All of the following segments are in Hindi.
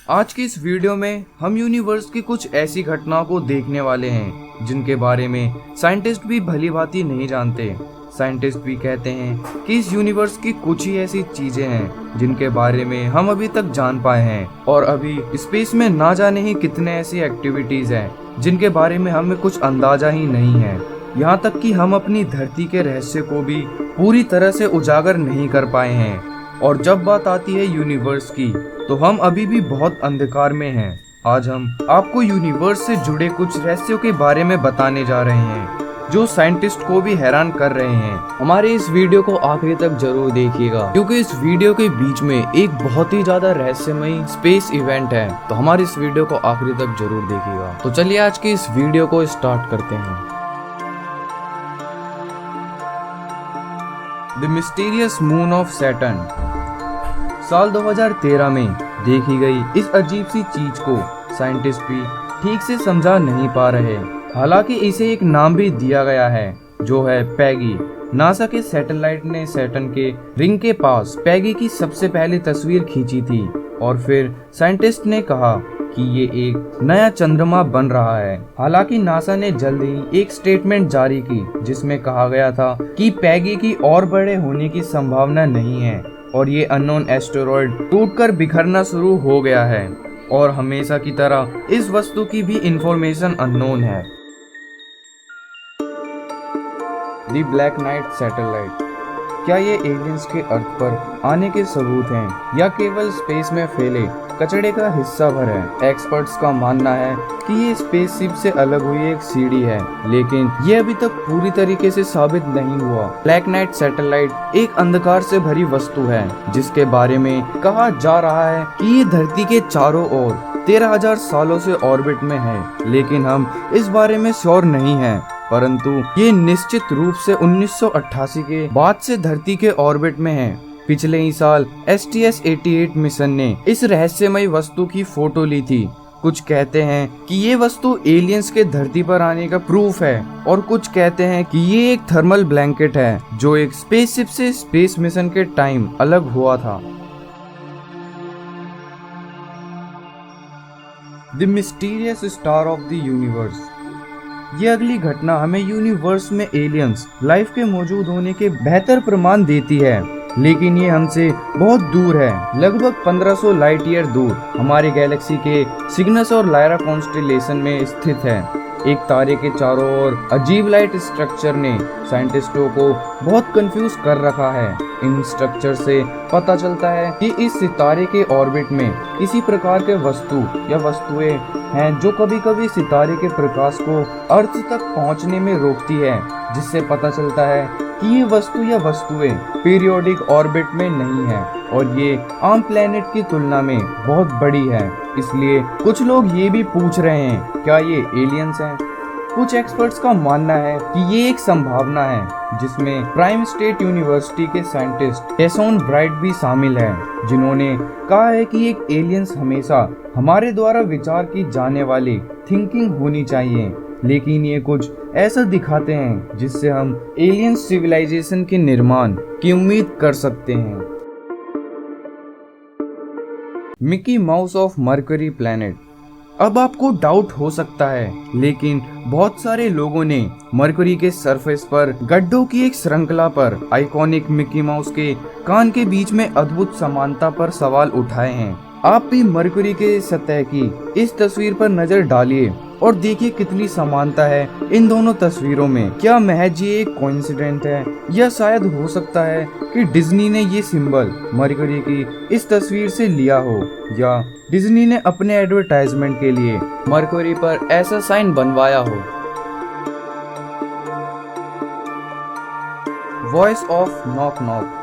आज की इस वीडियो में हम यूनिवर्स की कुछ ऐसी घटनाओं को देखने वाले हैं जिनके बारे में साइंटिस्ट भी भली भांति नहीं जानते। साइंटिस्ट भी कहते हैं कि इस यूनिवर्स की कुछ ही ऐसी चीजें हैं जिनके बारे में हम अभी तक जान पाए हैं, और अभी स्पेस में ना जाने ही कितने ऐसी एक्टिविटीज हैं जिनके बारे में हमें कुछ अंदाजा ही नहीं है। यहाँ तक कि हम अपनी धरती के रहस्य को भी पूरी तरह से उजागर नहीं कर पाए हैं। और जब बात आती है यूनिवर्स की, तो हम अभी भी बहुत अंधकार में हैं। आज हम आपको यूनिवर्स से जुड़े कुछ रहस्यों के बारे में बताने जा रहे हैं जो साइंटिस्ट को भी हैरान कर रहे हैं। हमारे इस वीडियो को आखिरी तक जरूर देखिएगा, क्योंकि इस वीडियो के बीच में एक बहुत ही ज्यादा रहस्यमयी स्पेस इवेंट है। तो हमारे इस वीडियो को आखिरी तक जरूर देखिएगा। तो चलिए आज के इस वीडियो को स्टार्ट करते हैं। The mysterious moon of Saturn. साल 2013 में देखी गई इस अजीब सी चीज को साइंटिस्ट भी ठीक से समझा नहीं पा रहे। हालांकि इसे एक नाम भी दिया गया है, जो है पैगी। नासा के सैटेलाइट ने सैटर्न के रिंग के पास पैगी की सबसे पहली तस्वीर खींची थी, और फिर साइंटिस्ट ने कहा कि ये एक नया चंद्रमा बन रहा है। हालांकि नासा ने जल्द ही एक स्टेटमेंट जारी की जिसमें कहा गया था कि पैगी की और बड़े होने की संभावना नहीं है, और ये अननोन एस्टेरॉयड टूटकर बिखरना शुरू हो गया है, और हमेशा की तरह इस वस्तु की भी इंफॉर्मेशन अननोन है। The black night satellite. क्या ये एलियंस के अर्थ पर आने के सबूत हैं या केवल स्पेस में फैले कचरे का हिस्सा भर है? एक्सपर्ट्स का मानना है कि ये स्पेसशिप से अलग हुई एक सीढ़ी है, लेकिन ये अभी तक पूरी तरीके से साबित नहीं हुआ। ब्लैक नाइट सैटेलाइट एक अंधकार से भरी वस्तु है जिसके बारे में कहा जा रहा है कि ये धरती के चारों ओर 13,000 सालों से ऑर्बिट में है, लेकिन हम इस बारे में श्योर नहीं हैं। परंतु ये निश्चित रूप से 1988 के बाद से धरती के ऑर्बिट में है। पिछले ही साल STS-88 मिशन ने इस रहस्यमयी वस्तु की फोटो ली थी। कुछ कहते हैं कि ये वस्तु एलियंस के धरती पर आने का प्रूफ है, और कुछ कहते हैं कि ये एक थर्मल ब्लैंकेट है जो एक स्पेसशिप से स्पेस मिशन के टाइम अलग हुआ था। The mysterious star of the universe. ये अगली घटना हमें यूनिवर्स में एलियंस लाइफ के मौजूद होने के बेहतर प्रमाण देती है, लेकिन ये हमसे बहुत दूर है, लगभग 1500 लाइट ईयर दूर हमारी गैलेक्सी के सिग्नस और लायरा कॉन्स्टेलेशन में स्थित है। एक तारे के चारों ओर अजीब लाइट स्ट्रक्चर ने साइंटिस्टों को बहुत कंफ्यूज कर रखा है। इन स्ट्रक्चर से पता चलता है कि इस सितारे के ऑर्बिट में किसी प्रकार के वस्तु या वस्तुएं हैं जो कभी कभी सितारे के प्रकाश को अर्थ तक पहुंचने में रोकती है, जिससे पता चलता है कि ये वस्तु या वस्तुएं पीरियोडिक ऑर्बिट में नहीं है, और ये आम प्लेनेट की तुलना में बहुत बड़ी है। इसलिए कुछ लोग ये भी पूछ रहे हैं, क्या ये एलियंस हैं? कुछ एक्सपर्ट्स का मानना है कि ये एक संभावना है जिसमें प्राइम स्टेट यूनिवर्सिटी के साइंटिस्ट टेसोन ब्राइट भी शामिल हैं, जिन्होंने कहा है कि एक एलियंस हमेशा हमारे द्वारा विचार की जाने वाली थिंकिंग होनी चाहिए, लेकिन ये कुछ ऐसा दिखाते हैं जिससे हम एलियन सिविलाइजेशन के निर्माण की उम्मीद कर सकते हैं। Mickey mouse of mercury planet. अब आपको डाउट हो सकता है, लेकिन बहुत सारे लोगों ने मरकरी के सरफेस पर गड्ढों की एक श्रृंखला पर आइकॉनिक मिकी माउस के कान के बीच में अद्भुत समानता पर सवाल उठाए हैं। आप भी मरकरी के सतह की इस तस्वीर पर नजर डालिए और देखिए कितनी समानता है इन दोनों तस्वीरों में। क्या महज ये एक कोइंसिडेंट है, या शायद हो सकता है कि डिज्नी ने ये सिंबल मरकरी की इस तस्वीर से लिया हो, या डिज्नी ने अपने एडवर्टाइजमेंट के लिए मरकरी पर ऐसा साइन बनवाया हो। Voice of knock knock.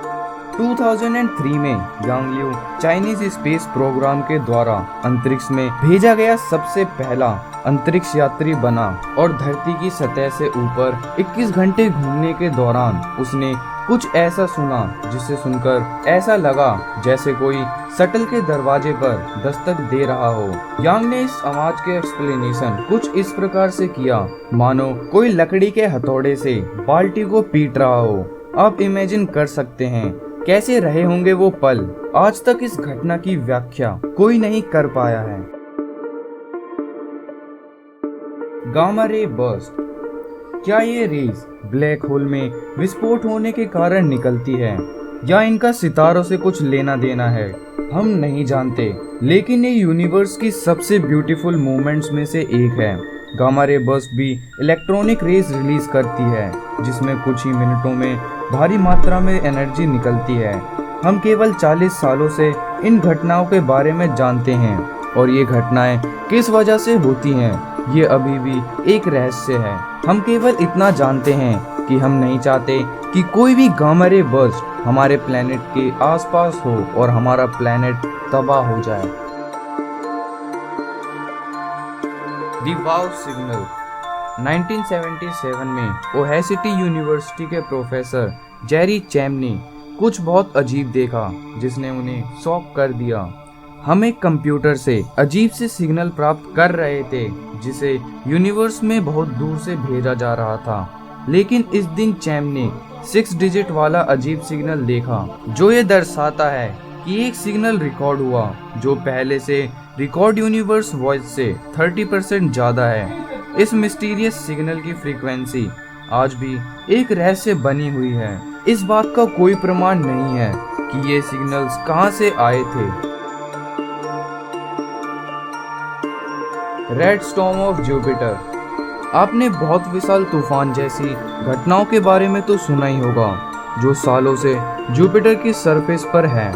2003 में यांग लियू चाइनीज स्पेस प्रोग्राम के द्वारा अंतरिक्ष में भेजा गया सबसे पहला अंतरिक्ष यात्री बना, और धरती की सतह से ऊपर 21 घंटे घूमने के दौरान उसने कुछ ऐसा सुना जिसे सुनकर ऐसा लगा जैसे कोई शटल के दरवाजे पर दस्तक दे रहा हो। यांग ने इस आवाज के एक्सप्लेनेशन कुछ इस प्रकार से किया मानो कोई लकड़ी के हथौड़े से बाल्टी को पीट रहा हो। आप इमेजिन कर सकते हैं कैसे रहे होंगे वो पल। आज तक इस घटना की व्याख्या कोई नहीं कर पाया है। Gamma ray burst. क्या ये रेज ब्लैक होल में विस्फोट होने के कारण निकलती है या इनका सितारों से कुछ लेना देना है, हम नहीं जानते। लेकिन ये यूनिवर्स की सबसे ब्यूटीफुल मोमेंट्स में से एक है। गामा रे बर्स्ट भी इलेक्ट्रॉनिक रेज रिलीज करती है जिसमें कुछ ही मिनटों में भारी मात्रा में एनर्जी निकलती है। हम केवल 40 सालों से इन घटनाओं के बारे में जानते हैं और ये घटनाएं किस वजह से होती हैं ये अभी भी एक रहस्य है। हम केवल इतना जानते हैं कि हम नहीं चाहते कि कोई भी गामा रे बर्स्ट हमारे प्लेनेट के आसपास हो और हमारा प्लेनेट तबाह हो जाए। दी वाव सिग्नल। 1977 में ओहेसिटी यूनिवर्सिटी के प्रोफेसर जेरी चैम ने कुछ बहुत अजीब देखा जिसने उन्हें शॉक कर दिया। हम एक कंप्यूटर से अजीब से सिग्नल प्राप्त कर रहे थे जिसे यूनिवर्स में बहुत दूर से भेजा जा रहा था। लेकिन इस दिन चैम ने 6 डिजिट वाला अजीब सिग्नल देखा जो ये दर्शाता है कि एक सिग्नल रिकॉर्ड हुआ जो पहले से रिकॉर्ड यूनिवर्स वॉइस से 30% ज़्यादा है। इस मिस्टीरियस सिग्नल की फ्रीक्वेंसी आज भी एक रहस्य बनी हुई है। इस बात का कोई प्रमाण नहीं है कि ये सिग्नल्स कहां से आए थे। Red storm of Jupiter. आपने बहुत विशाल तूफान जैसी घटनाओं के बारे में तो सुना ही होगा जो सालों से जुपिटर की सरफेस पर है।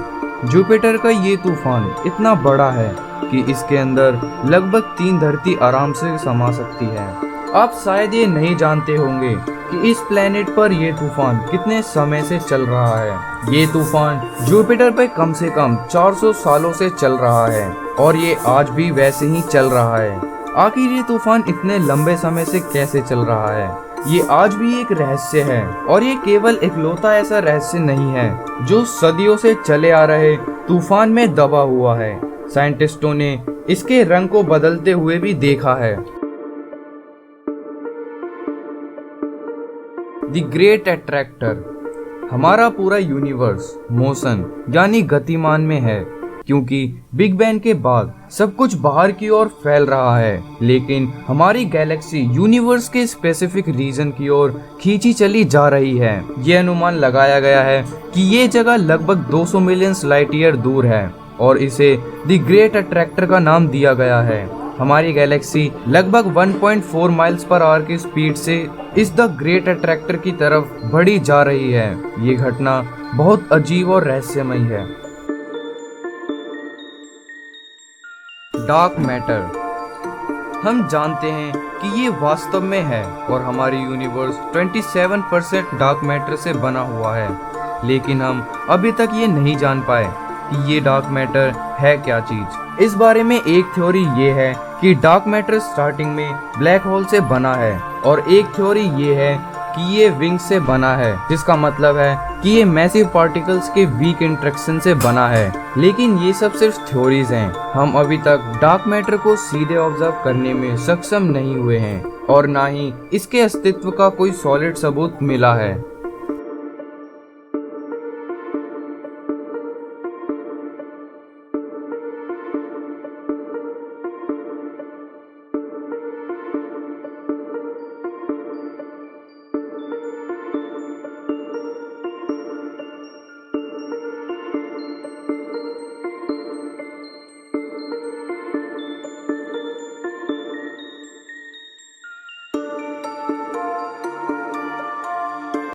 जुपिटर का ये तूफान इतना बड़ा है कि इसके अंदर लगभग 3 धरती आराम से समा सकती है। आप शायद ये नहीं जानते होंगे कि इस प्लेनेट पर यह तूफान कितने समय से चल रहा है। ये तूफान जुपिटर पर कम से कम 400 सालों से चल रहा है और ये आज भी वैसे ही चल रहा है। आखिर ये तूफान इतने लंबे समय से कैसे चल रहा है, ये आज भी एक रहस्य है। और ये केवल इकलौता ऐसा रहस्य नहीं है जो सदियों से चले आ रहे तूफान में दबा हुआ है। साइंटिस्टों ने इसके रंग को बदलते हुए भी देखा है। The great attractor. हमारा पूरा यूनिवर्स मोशन यानी गतिमान में है क्योंकि बिग बैंग के बाद सब कुछ बाहर की ओर फैल रहा है। लेकिन हमारी गैलेक्सी यूनिवर्स के स्पेसिफिक रीजन की ओर खींची चली जा रही है। ये अनुमान लगाया गया है कि ये जगह लगभग 200 मिलियन लाइट ईयर दूर है और इसे द ग्रेट अट्रैक्टर का नाम दिया गया है। हमारी गैलेक्सी लगभग 1.4 माइल्स पर आवर की स्पीड से इस द ग्रेट अट्रैक्टर की तरफ बढ़ी जा रही है। ये घटना बहुत अजीब और रहस्यमय है। Dark matter. हम जानते हैं कि ये वास्तव में है और हमारी यूनिवर्स 27% डार्क मैटर से बना हुआ है। लेकिन हम अभी तक ये नहीं जान पाए कि ये डार्क मैटर है क्या चीज। इस बारे में एक थ्योरी ये है कि डार्क मैटर स्टार्टिंग में ब्लैक होल से बना है और एक थ्योरी ये है कि ये विंग से बना है, जिसका मतलब है कि ये मैसिव पार्टिकल्स के वीक इंटरेक्शन से बना है। लेकिन ये सब सिर्फ थ्योरीज हैं। हम अभी तक डार्क मैटर को सीधे ऑब्जर्व करने में सक्षम नहीं हुए हैं और ना ही इसके अस्तित्व का कोई सॉलिड सबूत मिला है।